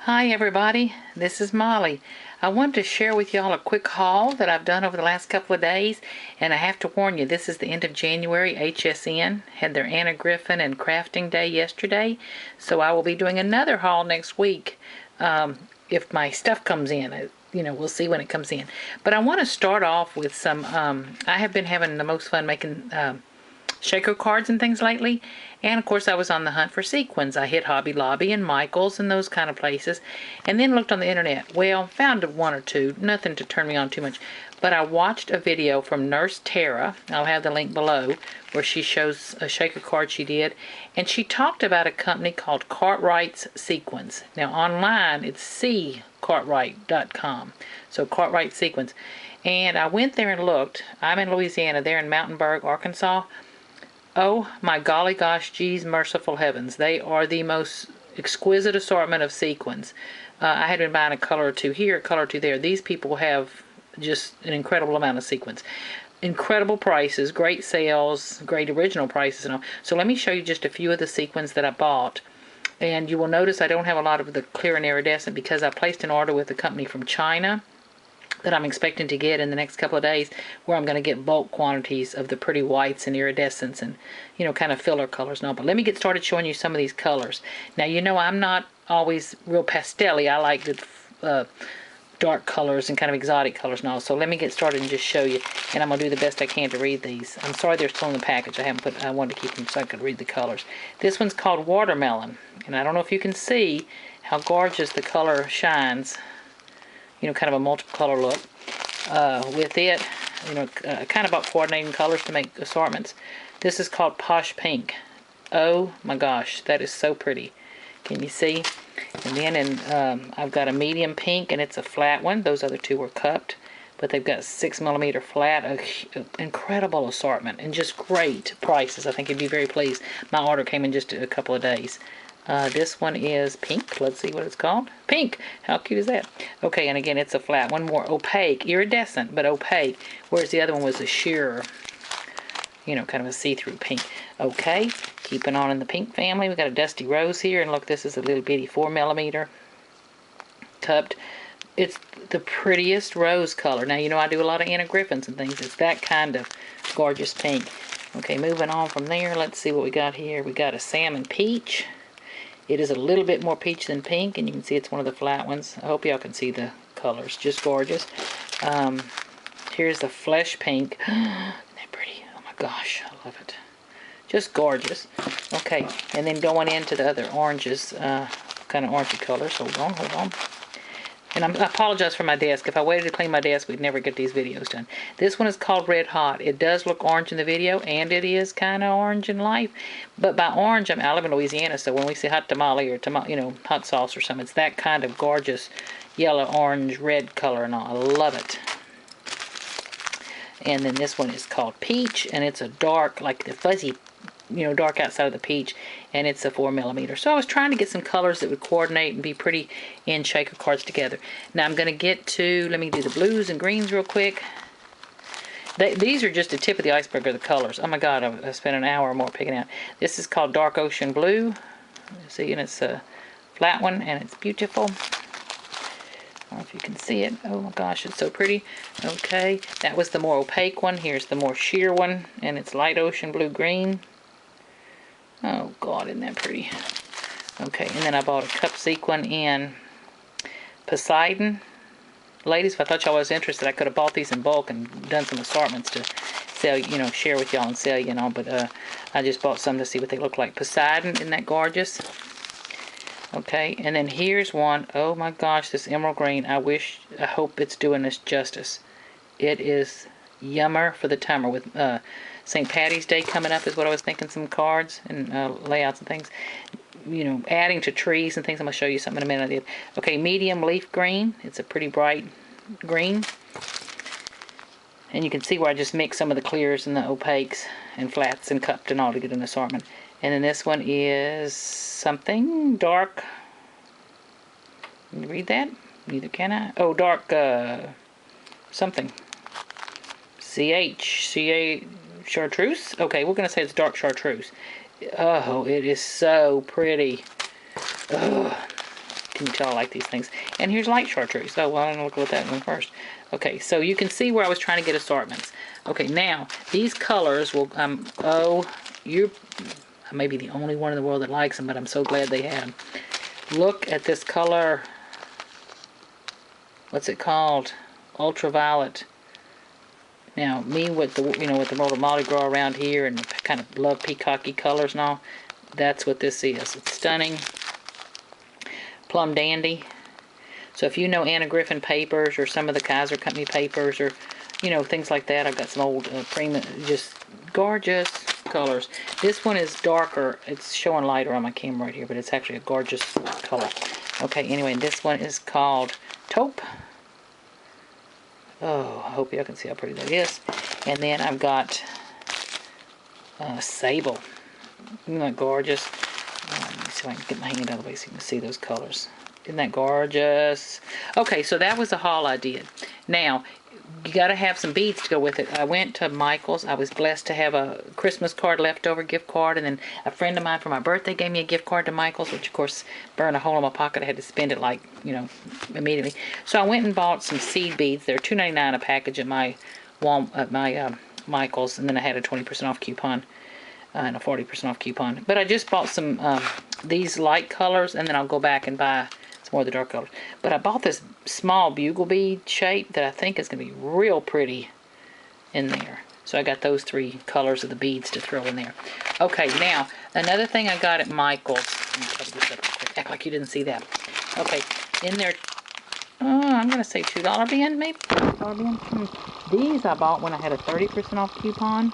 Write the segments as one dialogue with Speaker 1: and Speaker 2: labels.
Speaker 1: Hi everybody, this is Molly. I wanted to share with y'all a quick haul that I've done over the last couple of days, and I have to warn you, this is the end of January. HSN had their Anna Griffin and Crafting Day yesterday, so I will be doing another haul next week if my stuff comes in. We'll see when it comes in. But I want to start off with some, I have been having the most fun making shaker cards and things lately, and of course I was on the hunt for sequins. I hit Hobby Lobby and Michael's and those kind of places, and then looked on the internet. Well, found one or two, nothing to turn me on too much, but I watched a video from Nurse Tara, I'll have the link below, where she shows a shaker card she did, and she talked about a company called Cartwright's Sequins. Now online it's cartwright.com, so Cartwright Sequins. And I went there and looked. I'm in Louisiana, they're in Mountainburg, Arkansas. Oh my golly gosh, geez, merciful heavens. They are the most exquisite assortment of sequins. I had been buying a color or two here, a color or two there. These people have just an incredible amount of sequins. Incredible prices, great sales, great original prices and all. So let me show you just a few of the sequins that I bought. And you will notice I don't have a lot of the clear and iridescent because I placed an order with a company from China that I'm expecting to get in the next couple of days, where I'm going to get bulk quantities of the pretty whites and iridescents and, kind of filler colors and all. But let me get started showing you some of these colors. Now, I'm not always real pastel-y. I like the dark colors and kind of exotic colors and all. So let me get started and just show you, and I'm going to do the best I can to read these. I'm sorry they're still in the package. I wanted to keep them so I could read the colors. This one's called Watermelon, and I don't know if you can see how gorgeous the color shines. Kind of a multiple color look with it. Kind of about coordinating colors to make assortments. This is called Posh Pink. Oh my gosh, that is so pretty. Can you see? And then I've got a medium pink, and it's a flat one. Those other two were cupped, but they've got 6mm flat. Incredible assortment and just great prices. I think you'd be very pleased. My order came in just a couple of days. This one is pink. Let's see what it's called. Pink! How cute is that? Okay, and again, it's a flat one. More opaque. Iridescent, but opaque. Whereas the other one was a sheer, kind of a see-through pink. Okay, keeping on in the pink family. We've got a dusty rose here. And look, this is a little bitty 4mm cupped. It's the prettiest rose color. Now, I do a lot of Anna Griffins and things. It's that kind of gorgeous pink. Okay, moving on from there. Let's see what we got here. We got a salmon peach. It is a little bit more peach than pink, and you can see it's one of the flat ones. I hope y'all can see the colors. Just gorgeous. Here's the flesh pink. Isn't that pretty? Oh my gosh, I love it. Just gorgeous. Okay, and then going into the other oranges, kind of orangey colors. Hold on. And I apologize for my desk. If I waited to clean my desk, we'd never get these videos done. This one is called Red Hot. It does look orange in the video, and it is kind of orange in life. But by orange, I live in Louisiana, so when we say hot tamale or hot sauce or something, it's that kind of gorgeous yellow, orange, red color and all. I love it. And then this one is called Peach, and it's a dark, like the fuzzy, dark outside of the peach, and it's a 4mm. So I was trying to get some colors that would coordinate and be pretty in shaker cards together. Now I'm going to get to, let me do the blues and greens real quick. These are just the tip of the iceberg of the colors. Oh my god, I spent an hour or more picking out. This is called Dark Ocean Blue. See, and it's a flat one, and it's beautiful. I don't know if you can see it. Oh my gosh, it's so pretty. Okay, that was the more opaque one. Here's the more sheer one, and it's light ocean blue green. Oh god, isn't that pretty? Okay, and then I bought a cup sequin in Poseidon. Ladies, if I thought y'all was interested, I could have bought these in bulk and done some assortments to sell, share with y'all and sell you, but I just bought some to see what they look like. Poseidon, isn't that gorgeous? Okay, and then here's one. Oh my gosh, this emerald green. I hope it's doing this justice. It is yummer for the timer with St. Patty's Day coming up is what I was thinking, some cards and layouts and things. Adding to trees and things. I'm going to show you something in a minute I did. Okay, medium leaf green. It's a pretty bright green. And you can see where I just mixed some of the clears and the opaques and flats and cupped and all to get an assortment. And then this one is something dark. Can you read that? Neither can I. Oh, dark something. C-A chartreuse? Okay, we're going to say it's dark chartreuse. Oh, it is so pretty. Ugh. can you tell I like these things? And here's light chartreuse. Oh, well, I'm going to look at that one first. Okay, so you can see where I was trying to get assortments. Okay, now, these colors will, oh, you're, I may be the only one in the world that likes them, but I'm so glad they have them. Look at this color. What's it called? Ultraviolet. Now, me with the, with the little Mardi Gras around here and kind of love peacocky colors and all, that's what this is. It's stunning. Plum Dandy. So if you know Anna Griffin papers or some of the Kaiser Company papers or, things like that, I've got some old Prima, just gorgeous colors. This one is darker. It's showing lighter on my camera right here, but it's actually a gorgeous color. Okay, anyway, this one is called Taupe. Oh, I hope y'all can see how pretty that is. And then I've got Sable. Isn't that gorgeous? Let me see if I can get my hand out of the way so you can see those colors. Isn't that gorgeous? Okay, so that was the haul I did. Now, you got to have some beads to go with it. I went to Michael's. I was blessed to have a Christmas card leftover gift card, and then a friend of mine for my birthday gave me a gift card to Michael's, which of course burned a hole in my pocket. I had to spend it like, immediately. So I went and bought some seed beads. They're $2.99 a package at my Michael's, and then I had a 20% off coupon and a 40% off coupon. But I just bought some these light colors, and then I'll go back and buy more of the dark colors. But I bought this small bugle bead shape that I think is going to be real pretty in there. So I got those 3 colors of the beads to throw in there. Okay, now, another thing I got at Michael's. Act like you didn't see that. Okay, in there, I'm going to say $2 bin, maybe? $2 bin? These I bought when I had a 30% off coupon.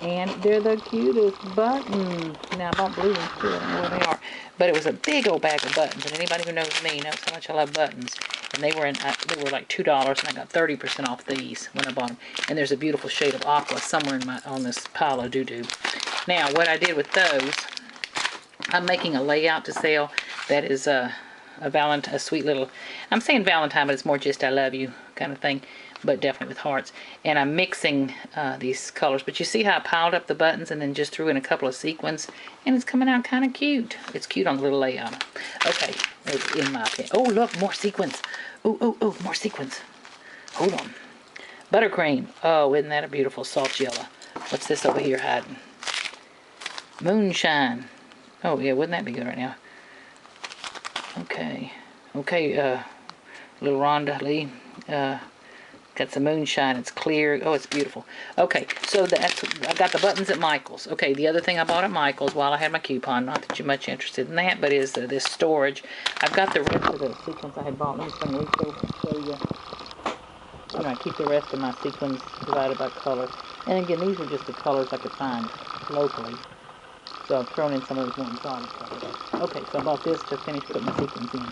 Speaker 1: And they're the cutest buttons. Now, I bought blue ones too. I don't know where they are. But it was a big old bag of buttons. And anybody who knows me knows how much I love buttons. And they were like $2, and I got 30% off these when I bought them. And there's a beautiful shade of aqua somewhere on this pile of doo-doo. Now, what I did with those, I'm making a layout to sell that is a sweet little, I'm saying Valentine, but it's more just I love you kind of thing. But definitely with hearts. And I'm mixing these colors. But you see how I piled up the buttons and then just threw in a couple of sequins? And it's coming out kind of cute. It's cute on the little layout. Okay, in my opinion. Oh, look, more sequins. Oh, more sequins. Hold on. Buttercream. Oh, isn't that a beautiful salt yellow? What's this over here hiding? Moonshine. Oh, yeah, wouldn't that be good right now? Okay, little Rhonda Lee. Got some moonshine. It's clear. Oh, it's beautiful. Okay, so I got the buttons at Michael's. Okay, the other thing I bought at Michael's while I had my coupon, not that you're much interested in that, but is this storage. I've got the rest of the sequins I had bought. Let me just reach over and show you. I keep the rest of my sequins divided by color. And again, these are just the colors I could find locally. So I've thrown in some of those more exotic colors. Okay, so I bought this to finish putting the sequins in.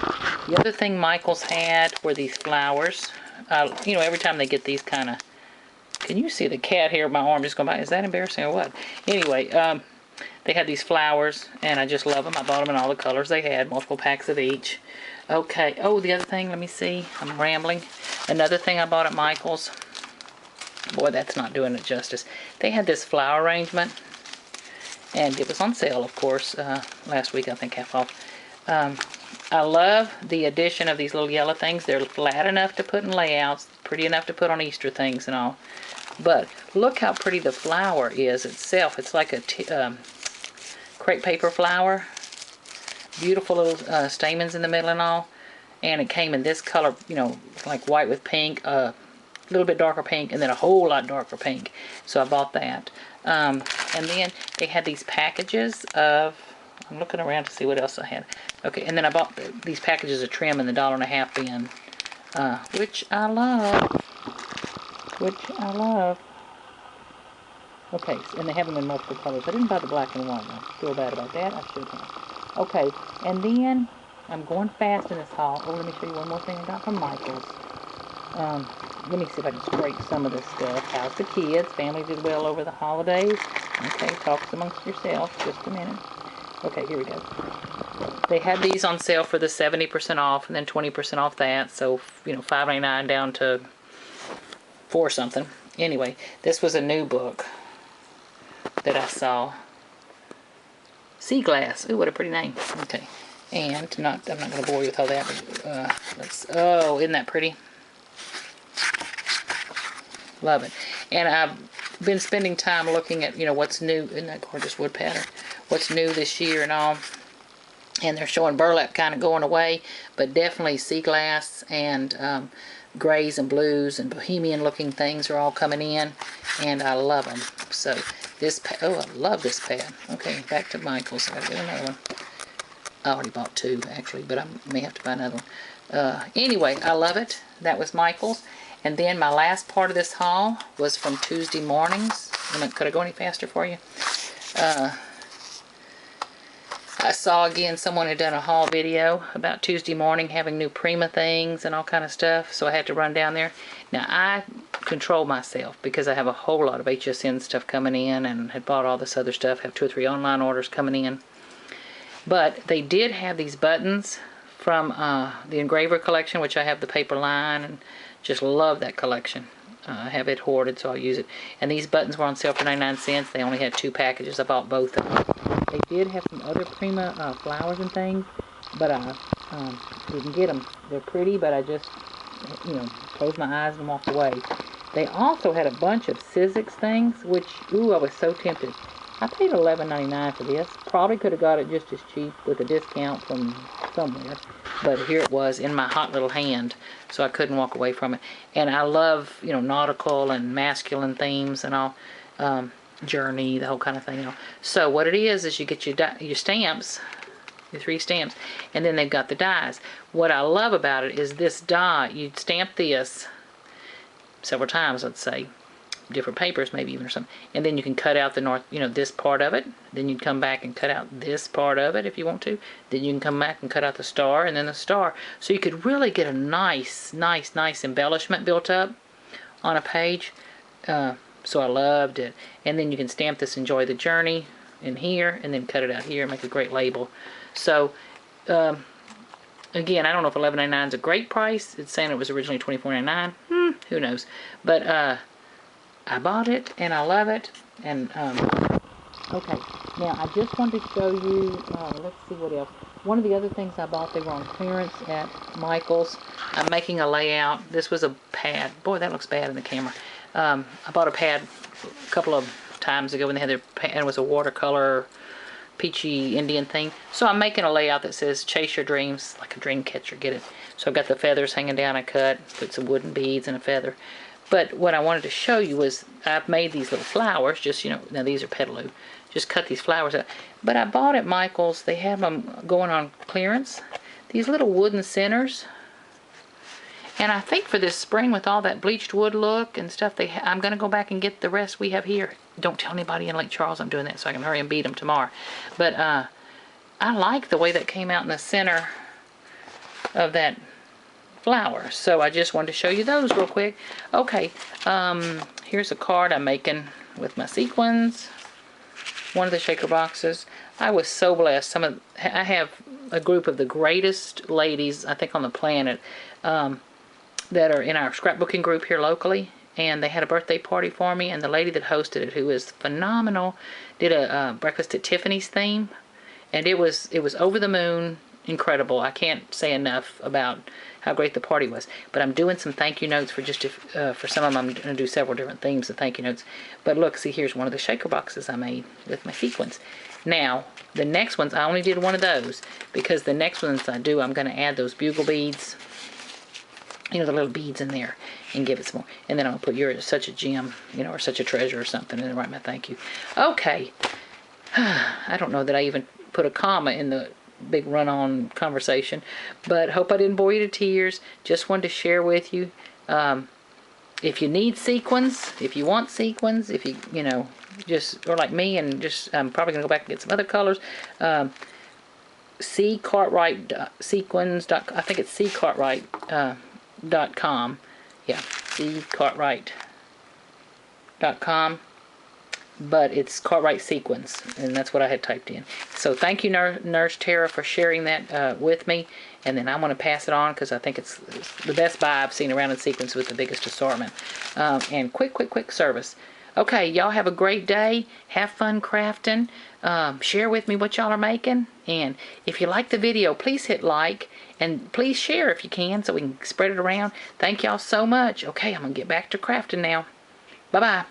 Speaker 1: The other thing Michael's had were these flowers. Every time they get these kind of... Can you see the cat hair my arm just going by? Is that embarrassing or what? Anyway, they had these flowers, and I just love them. I bought them in all the colors they had, multiple packs of each. Okay, oh, the other thing, let me see. I'm rambling. Another thing I bought at Michael's. Boy, that's not doing it justice. They had this flower arrangement, and it was on sale, of course, last week, I think, half off. I love the addition of these little yellow things. They're flat enough to put in layouts, pretty enough to put on Easter things and all. But look how pretty the flower is itself. It's like a crepe paper flower. Beautiful little stamens in the middle and all. And it came in this color, like white with pink, a little bit darker pink, and then a whole lot darker pink. So I bought that. And then they had these packages of... I'm looking around to see what else I had. Okay, and then I bought these packages of trim in the $1.50 bin, which I love. Okay, and they have them in multiple colors. I didn't buy the black and white. I feel bad about that. I should have. Okay, and then I'm going fast in this haul. Oh, let me show you one more thing I got from Michael's. Let me see if I can scrape some of this stuff. How's the kids? Family did well over the holidays. Okay, talk amongst yourselves. Just a minute. Okay, here we go. They had these on sale for the 70% off and then 20% off that. So, $5.99 down to $4 something. Anyway, this was a new book that I saw. Sea Glass. Ooh, what a pretty name. Okay. And I'm not going to bore you with all that, but oh, isn't that pretty? Love it. And I've been spending time looking at, what's new. Isn't that gorgeous wood pattern? What's new this year and all. And they're showing burlap kind of going away, but definitely sea glass and grays and blues and bohemian looking things are all coming in, and I love them. So this, oh, I love this pad. Okay, back to Michael's. I gotta get another one. I already bought two actually, but I may have to buy another one. Anyway, I love it. That was Michael's. And then my last part of this haul was from Tuesday mornings. Could I go any faster for you? I saw again someone had done a haul video about Tuesday morning having new Prima things and all kind of stuff, so I had to run down there. Now I control myself because I have a whole lot of HSN stuff coming in and had bought all this other stuff, have 2 or 3 online orders coming in. But they did have these buttons from the Engraver collection, which I have the paper line and just love that collection. I have it hoarded, so I'll use it. And these buttons were on sale for 99 cents. They only had 2 packages. I bought both of them. They did have some other Prima flowers and things, but I didn't get them. They're pretty, but I just, closed my eyes and walked away. They also had a bunch of Sizzix things, which, ooh, I was so tempted. I paid $11.99 for this. Probably could have got it just as cheap with a discount from somewhere. But here it was in my hot little hand, so I couldn't walk away from it. And I love, nautical and masculine themes and all. Journey, the whole kind of thing. So what it is you get your stamps, your 3 stamps, and then they've got the dies. What I love about it is this die. You stamp this several times, let's say, different papers maybe even or something, and then you can cut out the this part of it. Then you'd come back and cut out this part of it if you want to. Then you can come back and cut out the star and then the star. So you could really get a nice embellishment built up on a page. So I loved it. And then you can stamp this "Enjoy the Journey" in here and then cut it out here and make a great label. So again, I don't know if $11.99 is a great price. It's saying it was originally $24.99. Who knows? But I bought it and I love it. And okay, now I just wanted to show you, let's see what else. One of the other things I bought, they were on clearance at Michael's. I'm making a layout. This was a pad. Boy, that looks bad in the camera. I bought a pad a couple of times ago when they had their pad. It was a watercolor peachy Indian thing. So I'm making a layout that says "Chase Your Dreams," like a dream catcher, get it? So I've got the feathers hanging down. I cut, put some wooden beads and a feather. But what I wanted to show you was I've made these little flowers, just, now these are petaloo. Just cut these flowers out. But I bought at Michael's, they have them going on clearance. These little wooden centers. And I think for this spring with all that bleached wood look and stuff, I'm going to go back and get the rest we have here. Don't tell anybody in Lake Charles I'm doing that so I can hurry and beat them tomorrow. But I like the way that came out in the center of that flower. So I just wanted to show you those real quick. Okay, here's a card I'm making with my sequins. One of the shaker boxes. I was so blessed. I have a group of the greatest ladies, I think, on the planet that are in our scrapbooking group here locally. And they had a birthday party for me, and the lady that hosted it, who is phenomenal, did a breakfast at Tiffany's theme. And it was over the moon, incredible. I can't say enough about how great the party was. But I'm doing some thank you notes for for some of them. I'm going to do several different themes of thank you notes. But look, see, here's one of the shaker boxes I made with my sequins. Now, the next ones, I only did one of those because the next ones I'm going to add those bugle beads, the little beads in there, and give it some more. And then I'm going to put "You're such a gem," or "such a treasure" or something, and then write my thank you. Okay. I don't know that I even put a comma in the big run-on conversation, but hope I didn't bore you to tears. Just wanted to share with you. If you need sequins, if you want sequins, if you just or like me and just I'm probably gonna go back and get some other colors. See Cartwright sequins. I think it's ccartwright.com. Yeah, ccartwright.com. But it's Cartwright Sequins, and that's what I had typed in. So thank you, Nurse Tara, for sharing that with me. And then I want to pass it on because I think it's the best buy I've seen around in sequins with the biggest assortment. And quick service. Okay, y'all have a great day. Have fun crafting. Share with me what y'all are making. And if you like the video, please hit like. And please share if you can so we can spread it around. Thank y'all so much. Okay, I'm going to get back to crafting now. Bye-bye.